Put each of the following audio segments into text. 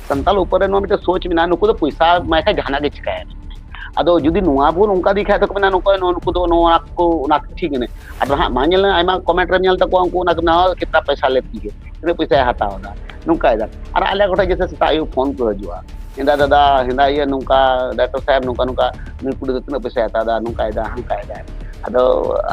संताल ऊपर नो मिटे सोच मिना नुकु दो पैसा मैं का जहाना के चिकाय अदो जुदी नुआ बुन उनका दिखाय तो कमेना नुको नुकु दो नो ना ठीक ने अदो हा मानिल आइमा कमेंट रे तक उनको ना कमेना कितना पैसा लेती है इतने पैसा हटाओ दा नुका इदा और आले गोटा जैसे सेता आयु फोन को हजुआ हिंदा दादा हिंदा ये नुका डाक्टर साहब नुका नुका नुकु दो इतने पैसा हटा दा नुका इदा अदो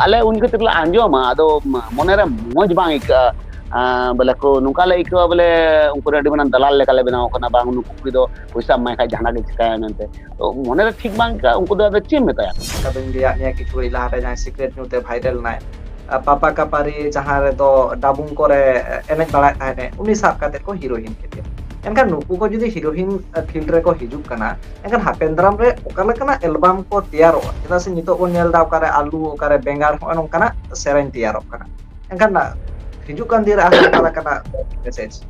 आले उनके तिला आंजोमा अदो मोने रे मौज बांग इका बोले को नुका ले इको बोले उनको रेडी बना दलाल लेका ले बनाओ कना बांग नुकु दो पैसा मैं का जहाना के चिकाय मेनते तो मोने रे ठीक बांग का उनको दो चिम मेताया कदो इंडिया ने किछु इला रे जहां सीक्रेट न्यूते वायरल नाय पापा का पारी जहां रे तो डाबुंग करे एने बड़ा थाने उनी साब काते को हीरोइन के एनखान नुकु को जदी हीरोइन फील्ड रे को हिजुक कना एनखान हापेंद्राम रे ओकाला कना एल्बम को तैयारो चदा से नितो को नेल दा ओकारे आलू ओकारे बेंगार होन कना सेरेन तैयारो कना एनखान हिजुक kan dia ahli kala kata message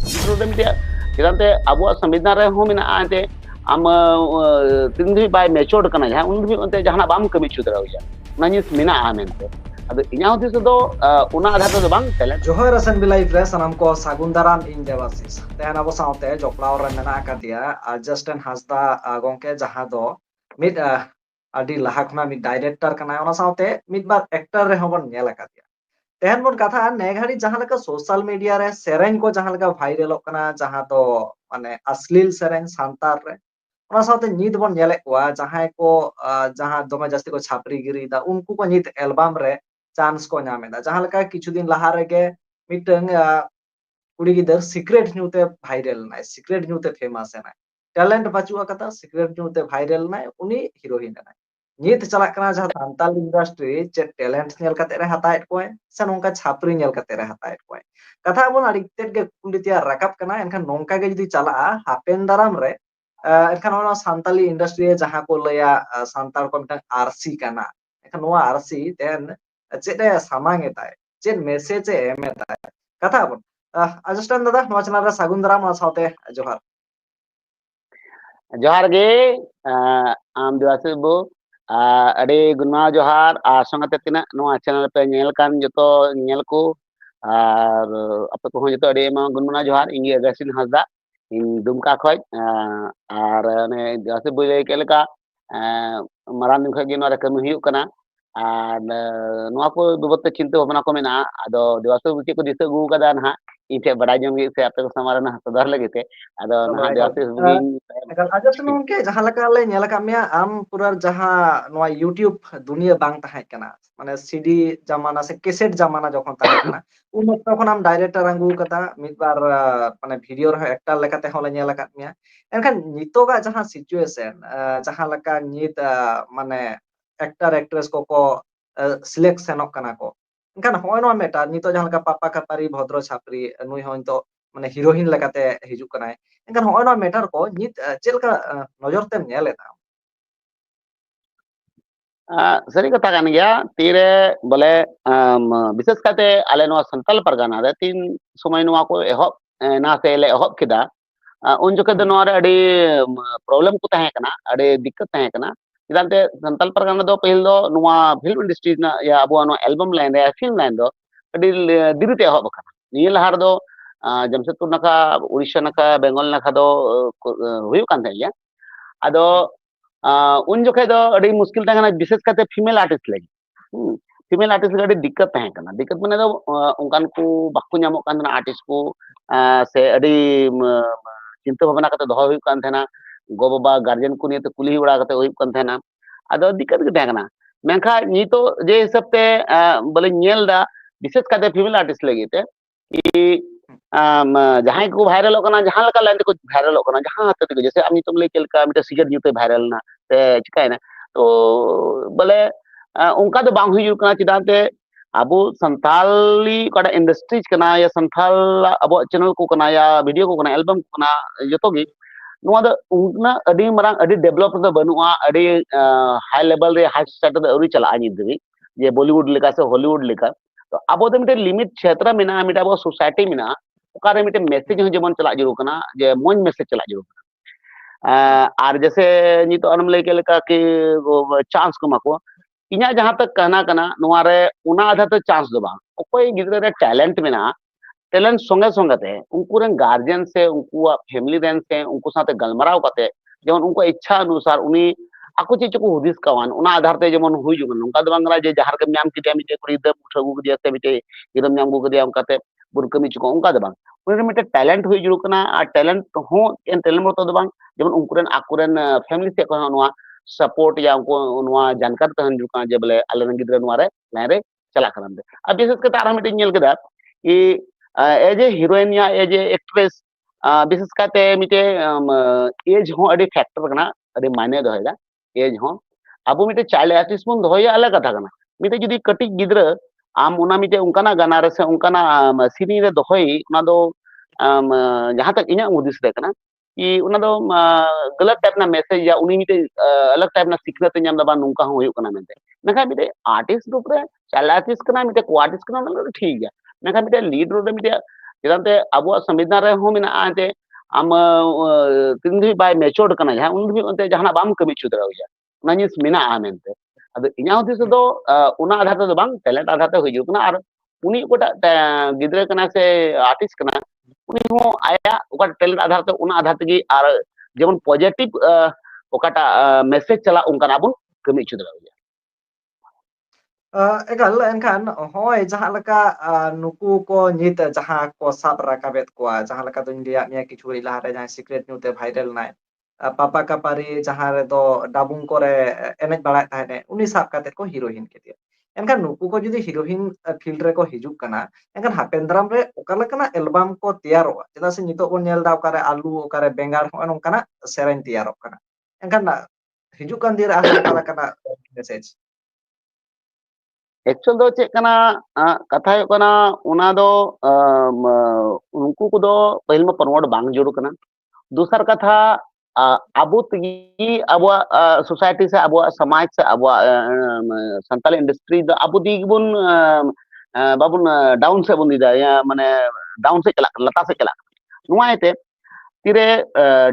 itu dem dia kirante abuat संविधान रे हो मिना आते am tindu by matured kana ja un onte jahana bam kami chu dara ya nanis mina amente ado inya hoti do una adhar do bang talent johor rasan bilai pre sanam ko sagundaram in devasis tehana bo saute jopla or mena ka dia justin hasda gongke jaha do mid adi lahakna mid director kana ona saute mid bar actor re hobon nyela ka dia तेहन बन कथा नेघाड़ी जहां लका social media रे सेरेन को जहां लका viral कना जहां तो माने अश्लील सेरेन सांतार रे ओना साथे नीत बन नेले कोआ जहां को जहां दोमे जस्ती को छापरी गिरी दा उनको को नीत एल्बम रे चांस को नामेदा जहां लका किछु दिन लहा रे के मिटंग कुड़ी गिदर सीक्रेट न्यूते वायरल नाय सीक्रेट न्यूते फेमस है नाय टैलेंट बचुआ कथा सीक्रेट न्यूते वायरल नाय उनी हीरोइन नाय नीत चला कना जहां सांताल इंडस्ट्री चे टैलेंट नेल कते रे हताएट कोय से नोंका छापरी नेल कते रे हताएट कोय कथा बोन अड़ी तेट के कुंडितिया रकब कना एनखान नोंका के जदी चला हापेन दाराम रे एनखान ओना सांताली इंडस्ट्री जहां को लया सांताल को मिटन आरसी कना एनखान नोआ आरसी देन चेदे सामांग एताय चेद मैसेज एम एताय कथा बोन अजस्टन दादा नोआ चला रे सागुन दाराम साथे जोहार जोहार गे आम दिवासी बो अड़ी गुनमा जोहार संगते तिना नो चैनल पे नेल कान जतो नेल को और आप को जतो अड़ी मा गुनमा जोहार इंगे अगस्टिन हसदा इन दुमका खoj और ने दिवासी बोले केलका मारान दिन खगे नो कमी हुयु कना और नो को दुबत चिंता भावना को मेना आदो दिवासी बुची को दिसे गु कदा ना इथे बड़ा जंगी से आप को समारना सदर लगे आदो ना दिवासी बुगी एकाल अजस्ट नोंके जहां लका ले नेला कामिया आम पूरा जहां नोआ यूट्यूब दुनिया बांग ताहे कना माने सीडी जमाना से कैसेट जमाना जखन ताहे कना उन तखन आम डायरेक्टर अंगु कता मिद बार माने वीडियो रे एक्टर लेकाते होले नेला कामिया एनखान नितोगा जहां सिचुएशन जहां लका नित माने एक्टर एक्ट्रेस को सिलेक्शन कना को एनखान होय नो मेटा नितो जहां लका पापा कपारी भद्र छापरी नुई होय तो माने हीरोइन लेकाते हिजु कनाय एनखान होय नो मैटर को नित चेलका नजर तेम नेलेदा सरी कथा कान गया तीरे बोले विशेष काते आले नो संताल परगाना रे तीन समय नो को एहब ना से ले एहब किदा उन जके द नो रे अडी प्रॉब्लम को तहे कना अडी दिक्कत तहे कना इदानते संताल परगाना दो पहिल दो नुवा फिल्म इंडस्ट्री ना या अबो नो एल्बम लाइन रे फिल्म लाइन दो अडी दिरिते एहब कना निल हार दो जमशेदपुर नका उड़ीसा नका बेंगल नका दो हुयु कान थे आदो उन जोखे दो अड़ी मुश्किल तहना विशेष करते फीमेल आर्टिस्ट लगी फीमेल आर्टिस्ट लगी दिक्कत तहना दिक्कत मने दो उनकान को बाकु नामो कान आर्टिस्ट को से अड़ी चिंता भावना करते दोह हुयु कान थेना गो बाबा गार्जियन को नियते कुली उड़ा करते हुयु कान थेना आदो दिक्कत के तहना मेखा नी तो जे हिसाब ते बोले नेल दा विशेष करते फीमेल आर्टिस्ट लगी ते कि जहां को वायरल होकना जहां लका लाइन को वायरल होकना जहां हाथ ते जैसे आमी तुम ले केलका मिटे सिगर जुते वायरल ना ते चिकायना तो बोले उनका तो बांग हुयु कना चिदाते अबो संथाली कड़ा इंडस्ट्रीज कना या संथाल अबो चैनल को कना या वीडियो को कना एल्बम को कना जतो गी नुआ दो उना अडी मरांग अडी डेवलप तो बनुआ अडी हाई लेवल रे हाई स्टेटस अउरी चला नि दबी जे बॉलीवुड लेका से हॉलीवुड लेका तो अब मिटे लिमिट क्षेत्र में मिटे अब सोसाइटी में ओकारे मिटे मैसेज जेमन चला जरूर कना जे मोज मैसेज चला जरूर कना और जैसे नी तो अनम लay के कि चांस को माको इना जहां तक कहना कना नोआ रे उना आधा तो चांस दो बा कोई गिदरे रे टैलेंट में ना टैलेंट संगे संगे ते उनको रेन गार्जियन से उनको फैमिली रेन से उनको साथे गलमराव कते जेमन उनको इच्छा अनुसार उनी ako ᱪᱮᱫ ᱪᱚᱠᱚ ᱦᱩᱫᱤᱥ ᱠᱟᱣᱟᱱ ᱚᱱᱟ ᱟᱫᱷᱟᱨ ᱛᱮ ᱡᱮᱢᱚᱱ ᱦᱩᱭᱩᱜ ᱠᱟᱱᱟ ᱱᱚᱝᱠᱟ ᱫᱚ ᱵᱟᱝ ᱠᱟᱱᱟ ᱡᱮ ᱡᱟᱦᱟᱸ ᱨᱮᱜᱮᱢ ᱧᱟᱢ ᱠᱮᱫᱮᱭᱟ ᱢᱤᱫᱴᱮᱡ ᱠᱩᱲᱤ ᱜᱤᱫᱽᱨᱟᱹ ᱩᱴᱷᱟᱹ ᱟᱹᱜᱩ ᱠᱮᱫᱮᱭᱟ ᱥᱮ ᱢᱤᱫᱴᱮᱡ ᱜᱤᱫᱽᱨᱟᱹᱢ ᱧᱟᱢ ᱟᱹᱜᱩ ᱠᱮᱫᱮᱭᱟ ᱚᱱᱠᱟᱛᱮ ᱵᱚᱱ ᱠᱟᱹᱢᱤ ᱦᱚᱪᱚ ᱠᱚᱣᱟ ᱚᱱᱠᱟ ᱫᱚ ᱵᱟᱝ ᱩᱱᱤ ᱢᱤᱫᱴᱮᱡ ᱴᱮᱞᱮᱱᱴ ᱦᱩᱭ ᱡᱩᱲᱩ ᱠᱟᱱᱟ ᱟᱨ ᱴᱮᱞᱮᱱᱴ ᱦᱚᱸ ᱴᱮᱞᱮᱱᱴ ᱢᱚᱛᱚ ᱫᱚ ᱵᱟᱝ ᱡᱮᱢᱚᱱ ᱩᱱᱠᱩᱨᱮᱱ ᱟᱠᱚᱨᱮᱱ ᱯᱷᱮᱢᱤᱞᱤ ᱥᱮᱫ ᱠᱷᱚᱱ ᱱᱚᱣᱟ ᱥᱟᱯᱳर्ट या उनको नोवा जानकार तहन जु का जे बोले आलेन गिद्रे नोवा रे लाइन रे चला करन दे अब विशेष करते आरो मिटिंग नेल केदा कि एज ए हीरोइन या एज ए एक्ट्रेस विशेष करते मिटे एज हो अडी फैक्टर कना अडी मायने दोहेगा एज हो अब मिटे चाइल्ड आर्टिस्ट बन दोया अलग कथा कना मिटे जुदी कटी गिद्रे आम उना मिटे उनकाना गाना रे से उनकाना सीनी रे दोहई उना दो जहां तक इना उदिस रे कना कि उना दो गलत टाइप ना मैसेज या उनी मिटे अलग टाइप ना सिखनत ñam da ba nungka ho huyuk kana mente mekha mite artist do pre chala artist kana mite ko artist kana na ठीक गया mekha mite lead role mite jedante abu samvidhan re ho mena ate am tindi by matured kana ja undi onte jahana bam kami chu dara hoya una jis mena a mente ado inya hoti se do una adhar te do bang talent adhar te huyuk kana ar uni kota gidre kana se artist kana uni ho aya oka talent adhar te una adhar te gi ar जेमन positive ओकाटा message चला उनका बन कमी छु दरा एकाल एनखान होय जहां लका नुकु को नित जहां को साब राकाबेत को जहां लका दुन लिया मिया किछु री लहारे जहां सीक्रेट न्यूते भाइरल नाय पापा कापारी जहां रे दो डाबुंग करे एनेज बाड़ाय थाने उनी साब काते को हीरोइन केतिया एनखान नुकु को जुदी हीरोइन फील्ड रे को हिजुक कना एनखान हापेंद्राम रे ओका लकना एल्बम को तैयारो चेदा से नितो को नेल दा ओकारे आलू ओकारे बेंगार हो नोंकाना सेरेन तैयारो कना एनखान हिजुक kan dir ahar ओका लकना मैसेज एक्चुअल दो चेक कना कथा है कना उना दो उनको को दो पहले में प्रमोट बांग जोड़ कना दूसरा कथा अबो तगी अब सोसाइटी से अब समाज से अब संताल इंडस्ट्री द अबो दी बुन बाबुन डाउन से बुन दा या माने डाउन से चला लता से चला नुआ एते तीरे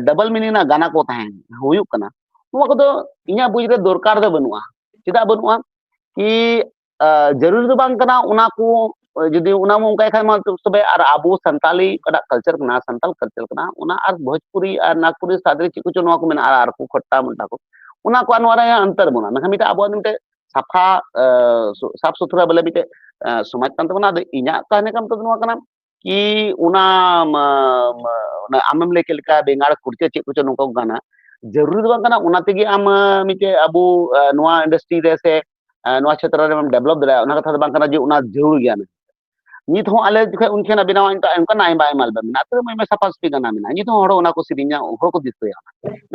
डबल मीनिंग ना गाना को तहन हुयुक कना नुआ को दो इया बुझ रे दरकार दो बनुआ चिदा बनुआ कि जरूरी तो बांग कना उना को जुदी उना मो उनका खाय मा तबे आर आबो संताली कदा कल्चर कना संताल कल्चर कना उना आर भोजपुरी आर नागपुरी सादरी चिकु चो नवा को मेना आर को खट्टा मुंटा को उना को अनवारा अंतर बना नखा मिटा आबो मिटे साफा साफ सुथरा बले मिटे समाज कान तबना इना कहने काम तो नवा कना कि उना आमम लेके लेका बेंगाड़ कुर्चे चिकु चो नोको गाना जरूरी तो बांग कना उना तेगी आम मिटे आबो नवा इंडस्ट्री रे से नवा क्षेत्र रे डेवलप दरा उना कथा बांग कना जे उना जरूर गया नित हो आले जखे उनखे ना बिनावा इंटा उनका नाइ बाय माल बना तो मैं सफा सफी गाना मिना नित हो उना को सिरिnya हो को दिसया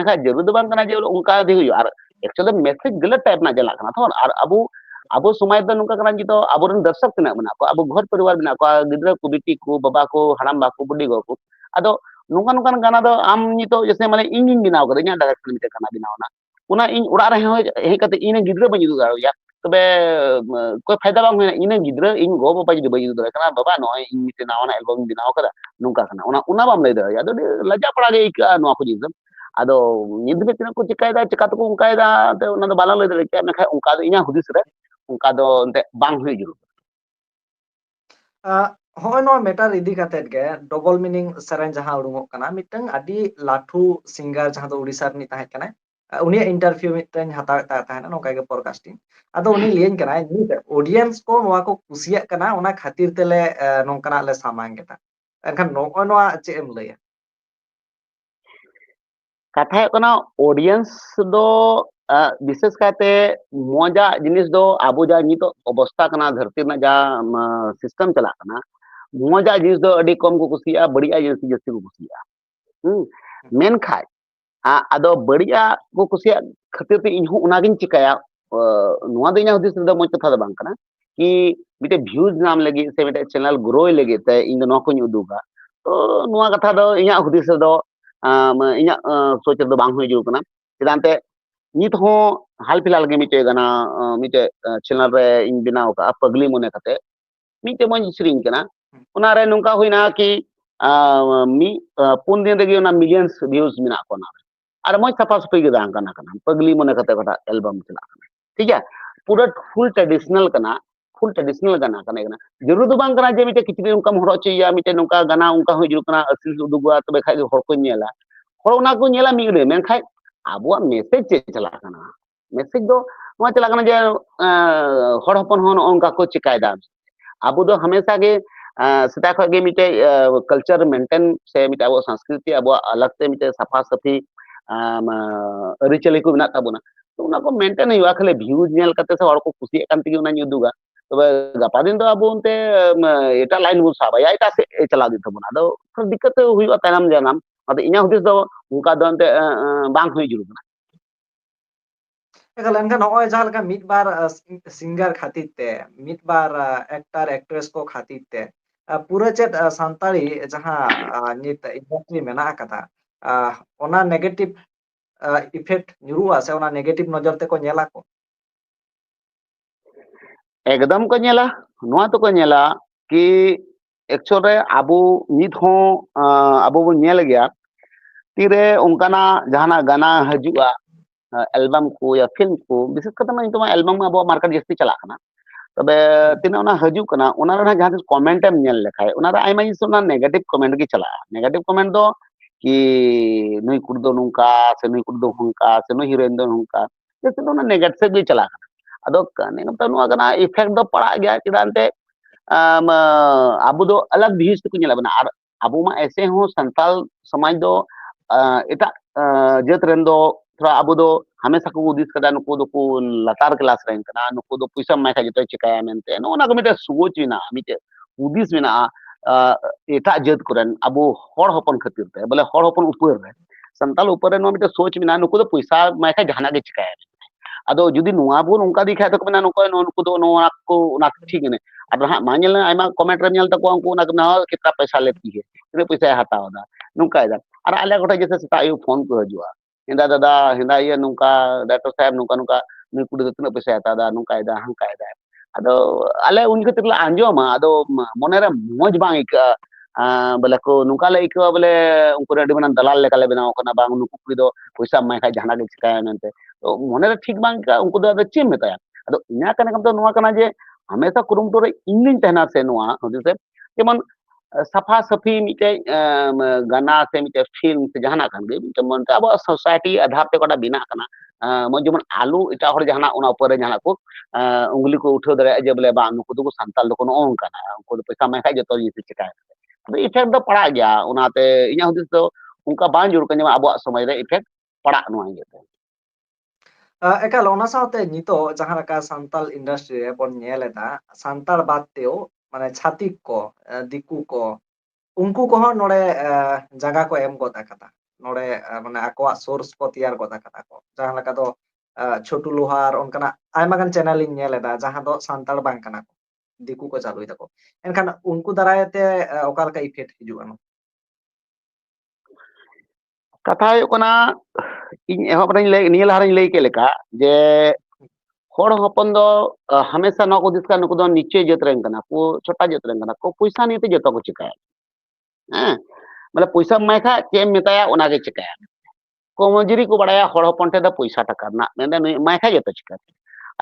नखा जरूर दो बांग कना जे उनका दे हुई और एक्चुअली मैसेज गलत टाइप ना जला कना तो और अबो समय दो नुका कना जी तो अबोरन दर्शक तना बना को अबो घर परिवार बना को गिद्रा को बिटी को बाबा को हराम बा को बुडी गो को अदो नुका नुका गाना दो आम नि तो जैसे माने इंग बिनाव करे nya डायरेक्ट मिटे गाना बिनावना उना इन उड़ा रहे हो हे कते इन गिद्रा बन जुदा या तबे कोई फायदा बांग होना इन गिद्रा इन गो बाबा जुदी बन जुदा कना बाबा नो इन मिटे नावना एल्बम बिनाव कदा नुका कना उना बाम ले दो या दो लजा पड़ा गे इका नो को जिदम आदो निद में तना को चिकायदा चिका तो को उनकायदा ते उना दो बाला ले दे के ना उनका दो इना हुदिस रे उनका दो अंते बांग हुई जुरु होय नो मेटर इदी कातेत गे डबल मीनिंग सेरेन जहां उडुंगोक कना मिटंग आदि लाठू सिंगर जहां दो उड़ीसा रनि ताहे कना उनी इंटरव्यू मिटन हता ताहे ना नोका गे पॉडकास्टिंग आदो उनी लेन कना नि ऑडियंस को नोवा को कुसिया कना ओना खातिर तेले नोंकना ले सामांग गेता एनखान नो नोवा चे एम लया कथा है कना ऑडियंस दो विशेष कहते मजा जिनिस दो आबो जा नितो अवस्था कना धरती ना जा सिस्टम चला कना मजा जिनिस दो अडी कम को कुसिया बढ़िया जिनिस जस्ती को कुसिया मेन खाय आदो बढ़िया को कुसिया खातिर ते इनहु उनागिन चिकाया नुआ दो इना हुदिस दो मज कथा दो बांग कना कि मिटे व्यूज नाम लगी से मिटे चैनल ग्रो लगी ते इन दो नको उदुगा तो नुआ कथा दो इना हुदिस दो इना सोच दो बांग हुई जुल कना चिदांते नित हो हाल फिलहाल के मिटे गाना मिटे चैनल रे इन बिनाव का पगली मने कते मिटे मन श्रीन कना उना रे नुका हुइना कि मी पुन दिन रे ना मिलियंस व्यूज मिना को ना और मज सफा सफी गे दांग कना कना पगली मने कते कटा एल्बम चला कना ठीक है पूरा फुल ट्रेडिशनल कना full traditional gana kana जरूर तो bang kana je mite किचरी उनका हoro चाहिए mite नौका गाना उनका हो जुर kana असिल उदुगुआ तबे खाइ हर को नेला हर उना को नेला मिगरे मेन खाइ आबुआ मैसेज चे चला kana मैसेज दो नवा चला kana जे हर हपन हन उनका को चिकायदा आबु दो हमेशा के सेटा खगे मिटे कल्चर मेंटेन से मिटे अब संस्कृति अब अलग से मिटे सफा सफी अरिचले को बिना ताबुना तो उना को मेंटेन हुआ खाले व्यूज नेल कते से हर को खुशी कान तिगे उना युदुगा तबे गपा दिन तो अब उनते एटा लाइन बु साबा या एटा से चला दी तबुना दो फिर दिक्कत हुआ तानाम जानम अद इना हुदिस दो उनका दो अंते बांग हुई जुरुना एकाल एनखान नॉय जहां लगा मिड बार सिंगर खातिर ते मिड बार एक्टर एक्ट्रेस को खातिर ते पूरा चेत सांताली जहां नित इंडस्ट्री मेना कथा ओना negative effect nyuruwa se ona negative नजर ते को नेला को एकदम को नेला नोआ तो को नेला कि एक्चुअली आबु नित हो आबु बु नेल गया तीरे उनकाना जहाना गाना हजुआ एल्बम को या फिल्म को विशेष करते मैं तो एल्बम में अब मार्केट जस्ती चला करना तबे तीना ओना हजु करना ओना रे जहां कमेंट एम नेल लेखाय ओना रे आइमा जिस ओना नेगेटिव कमेंट की चला नेगेटिव कमेंट दो कि नुई कुड़ दो नुका से नुई कुड़ दो हुंका से नुई हीरोइन दो हुंका जैसे तो ना नेगेटिव भी चला अदो कने तो नुआ कना इफेक्ट दो पड़ा गया चिदानते आबु दो अलग व्यूज को नेला बना और आबु मा ऐसे हो संताल समाज दो एटा जत रेन दो थोड़ा आबु दो हमेशा को उदिस कदा नुको दो को लतार क्लास रेन कना नुको दो पैसा मायका जतो चिकाया मेनते नो ना को मिटे सोच बिना मिटे उदिस बिना एटा जत कुरन आबु हर हपन खातिर ते बोले हर हपन ऊपर रे संताल ऊपर रे नो मिटे सोच बिना नुको दो पैसा मायका जहाना के चिकाया अदो जुदी नुआ बुन उनका दिखा तो कना नुको नुको दो नुआ को ना ठीक ने अब हां मानल आइमा कमेंट रे नेल तको उनको ना कितना पैसा लेती है कितने पैसा हटाओ दा नुका दा और आले गोटा जैसे सेता आयु फोन को हजुआ हिंदा दादा हिंदा ये नुका डॉक्टर साहब नुका नुका नुई कुड़ी तिना पैसा हता दा नुका दा हंका दा अदो आले उनके तिला आंजोमा अदो मने रे मौज बांग इका बोले को नुका ले इका बोले उनको रेडी बना दलाल लेका ले बनाओ कना बांग नुको कुड़ी दो पैसा माय खा जहाना के चिकाया मेनते तो मने रे ठीक बांग का उनको दो चेम मेताया अदो इना कने कम तो नुआ कना जे हमेशा कुरुमटो रे इंगिन तहना से नुआ होदिसे जेमन सफा सफी मिटे गाना से मिटे फिल्म से जहाना खान गे जेमन अब सोसाइटी आधार पे कोटा बिना कना मन जेमन आलू इटा हर जहाना उना ऊपर जहाना को उंगली को उठो दरे जे बोले बा नुको तो संताल दो कोनो ओन कना उनको तो पैसा माय खाय जतो ये चिका तो इफेक्ट दो पड़ा गया उनाते इना हुदिस तो उनका बान जुर कने अब समय रे इफेक्ट पड़ा नुआ जेते एकाल ओना साथे नितो जहां लका सांताल इंडस्ट्री रे बन नेलेदा सांताल बातेओ माने छातिक को दिकु को उनको को नोडे जगह को एम गोता कथा नोडे माने आकोआ सोर्स को तैयार गोता कथा को जहां लका दो छोटू लोहार उनकना आयमा गन चैनल इन नेलेदा जहां दो सांताल बांग कना को दिकु को चालू तको एनखान उनको दरायते ओका लका इफेक्ट हिजुआ कथा कोना इन एहब रही ले नियल हरኝ लई के लेका जे हर हपन दो हमेशा नको दिसका नको दो नीचे जत रेन कना को छोटा जत रेन कना को पैसा नीते जतो को चिकाया हैं मतलब पैसा मायखा चेम मेताया ओना के चिकाया को मंजरी को बड़ाया हर हपन ते दा पैसा टका ना मेंदे मायखा जतो चिका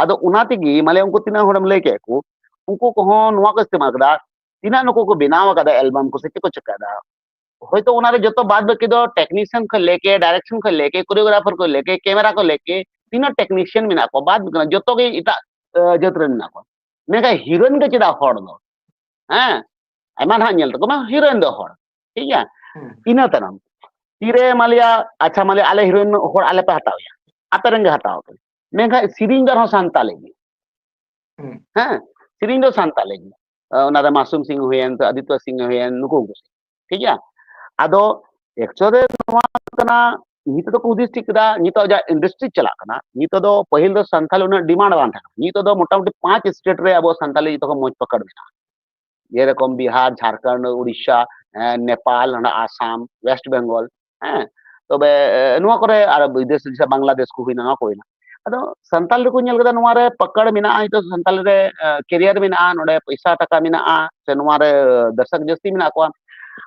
अदो उना तेगी माले उनको तिना हरम लई के को उनको को हो नुआ को इस्तेमाल कदा तिना नको को बनाव कदा एल्बम को से को चिकादा होयतो उनारे जतो बाद बाकी दो टेक्नीशियन को लेके डायरेक्शन को लेके कोरियोग्राफर को लेके कैमरा को लेके तीनों टेक्नीशियन में ना को बाद जतो के इटा जतरे में ना को मेगा हीरोइन के चिदा हर दो हैं आयमा ना नेल तो मा हीरोइन दो हर ठीक है इना तनम तीरे मालिया अच्छा मालिया आले हीरोइन हर आले पे हटावया आते रंगे हटाव के मेगा सीरिंग दर हो सांताले हैं सीरिंग दो सांताले ओना रे मासूम सिंह हुएन तो आदित्य सिंह हुएन नुको ठीक है आदो एक्चुअली नवा कना नितो को उदिस टिकदा नितो जा इंडस्ट्री चला कना नितो दो पहिल दो संथाल उना डिमांड बान था नितो दो मोटामोटी 5 स्टेट रे अब संथाली तो को मोज पकड़ बिना ये रकम बिहार झारखंड उड़ीसा नेपाल आसाम वेस्ट बंगाल हैं तो बे नुआ करे आर विदेश जैसे बांग्लादेश को हुइना ना कोइना अदो संथाल रे को नेल कदा नुआ रे पकड़ बिना तो संथाल रे कैरियर बिना नोडे पैसा टका बिना से नुआ रे दर्शक जस्ती बिना को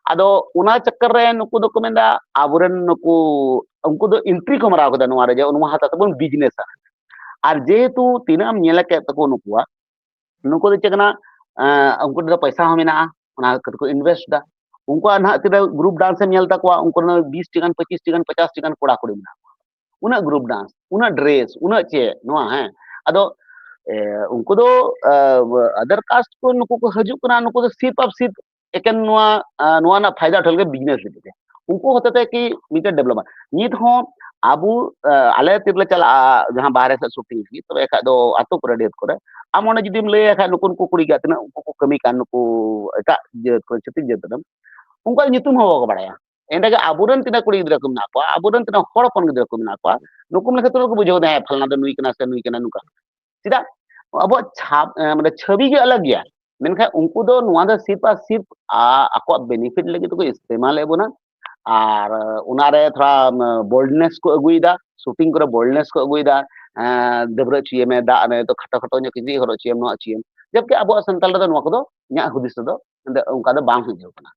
अदो उना चक्कर रे नुकु दो को मेंदा आबुरन नुकु उनको दो एंट्री को मराव कदा नुआ रे जे उनवा हाता तबन बिजनेस आर जेहेतु तिनाम नेला के तको नुकुआ नुको दो चेकना उनको दो पैसा हो मेना ओना को इन्वेस्ट दा उनको ना तिदा group dance em nyel takwa उनको ना 20 टिकन 25 टिकन 50 टिकन कोड़ा कोड़ी मेना una group dance una dress una che noa he ado उनको दो अदर कास्ट को नुको को हजू कना नुको दो सिर्फ अब सिर्फ एकेन नोआ नोआ ना फायदा उठल के बिजनेस लेते उनको होता है कि मीटर डेवलपमेंट नित हो आबू आले तिरले चला जहां बाहर से शूटिंग की तो एका दो आतो करे डेट करे आम ओने जुदीम लay एका नुको को कुड़ी गातना उनको को कमी कान नुको एटा जे को छति जे तदम उनको nyutum हो को बड़ाया एंडे के आबुरन तिना कुड़ी गिदरा को ना को आबुरन तिना हड़ पन गिदरा को ना को नुकुम लेके तो को बुझो दे फलना दो नुई कना से नुई कना नुका सीधा अब छाप मतलब छवि के अलग गया मेनखा उनको दो नुआ दो सिर्फ आको बेनिफिट लगे तो को इस्तेमाल है बोना और उनारे थोड़ा बोल्डनेस को अगुइदा शूटिंग करे बोल्डनेस को अगुइदा देबरे चिए में दा ने तो खटा खटो किसी हरो चिए नो चिए जबकि अब संताल दो नुआ को दो न्या हुदिस दो उनका दो बांग हिजो कना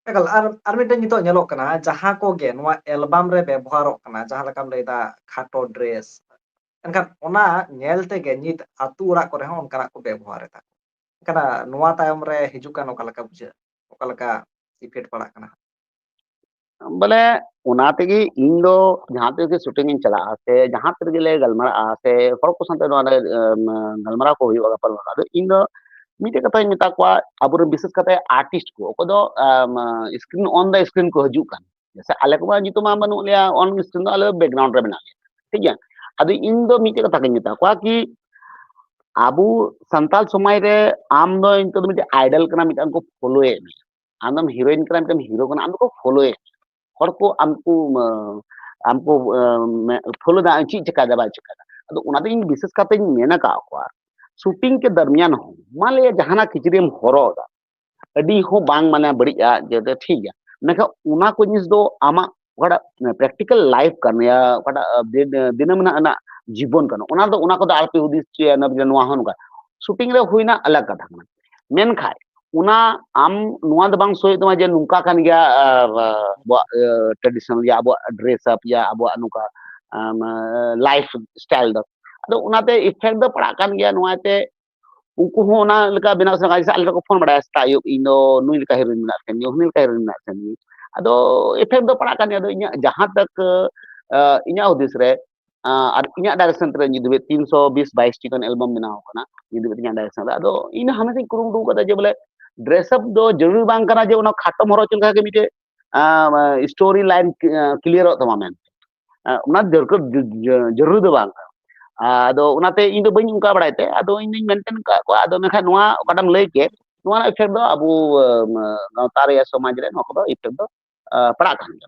एकल आर मिटे नितो nyelok kana jaha ko ge noa album re ব্যবহারok kana jaha lekam leida khato dress enkan ona nyel te ge nit atu ora kore hon kana ko ব্যবহার eta kana noa tayom re hijukan oka leka bujha oka leka effect padak kana बोले उना तेगी इन दो जहां तक के shooting इन चला से जहां तक के ले गलमरा से हर को संते नो गलमरा को हुई पर दो इन दो मीटे कथा मिता को अब विशेष कथा आर्टिस्ट को दो स्क्रीन ऑन द स्क्रीन को हजू कान जैसे आले को जितो मा बनु लिया ऑन स्क्रीन आले बैकग्राउंड रे बना ठीक है अब इन दो मीटे कथा के मिता को कि आबू संताल समय रे आम दो इन तो मिटे आइडल कना मिटा को फॉलो ए आम हीरोइन कना मिटा हीरो कना आम को फॉलो ए हर को हमको हमको फॉलो दा ची चका दा बा चका दा तो उना इन विशेष काते मेना का को शूटिंग के दरमियान हो मान लिया जहाना किचरीम हरो दा अडी हो बांग माने बड़ी आ जे ठीक है मेका उना को जिस दो आमा वड़ा प्रैक्टिकल लाइफ करने या वड़ा दिन में ना जीवन करना उना दो उना को दा आलपे उदिस चे न नवा हन का शूटिंग रे हुईना अलग कथा मेन खाय उना आम नुआ द बांग सोय तमा जे नुका कान गया ट्रेडिशनल या अब ड्रेस अप या अब नुका लाइफ स्टाइल द अदो उनाते इफेक्ट द पड़ा कान गया नुआते उनको हो ना लका बिना से गाइस अलग को फोन बड़ा स्टाइल इनो नुई लका हेरोइन ना केन यो नुई लका हेरोइन ना केन अदो इफेक्ट द पड़ा कान गया इnya जहां तक इnya उदिस रे और इnya डायरेक्शन रे जुदि 320 22 टिकन एल्बम बनाओ कना जुदि इnya डायरेक्शन ado इन हमें कुरुम कदा जे बोले ड्रेस अप दो जरूरी बांग कना जे उना खाटम हरो चलका के मिटे स्टोरी लाइन क्लियर हो तमा मेन उना जरूर दो बांग ado unate इन दो बኝ उनका बड़ाइते ado इन मेंटेन का को ado मेखा नुआ ओकाटम लई के नुआ इफेक्ट दो अबु गावता रे समाज रे नको दो इफेक्ट दो पड़ा कान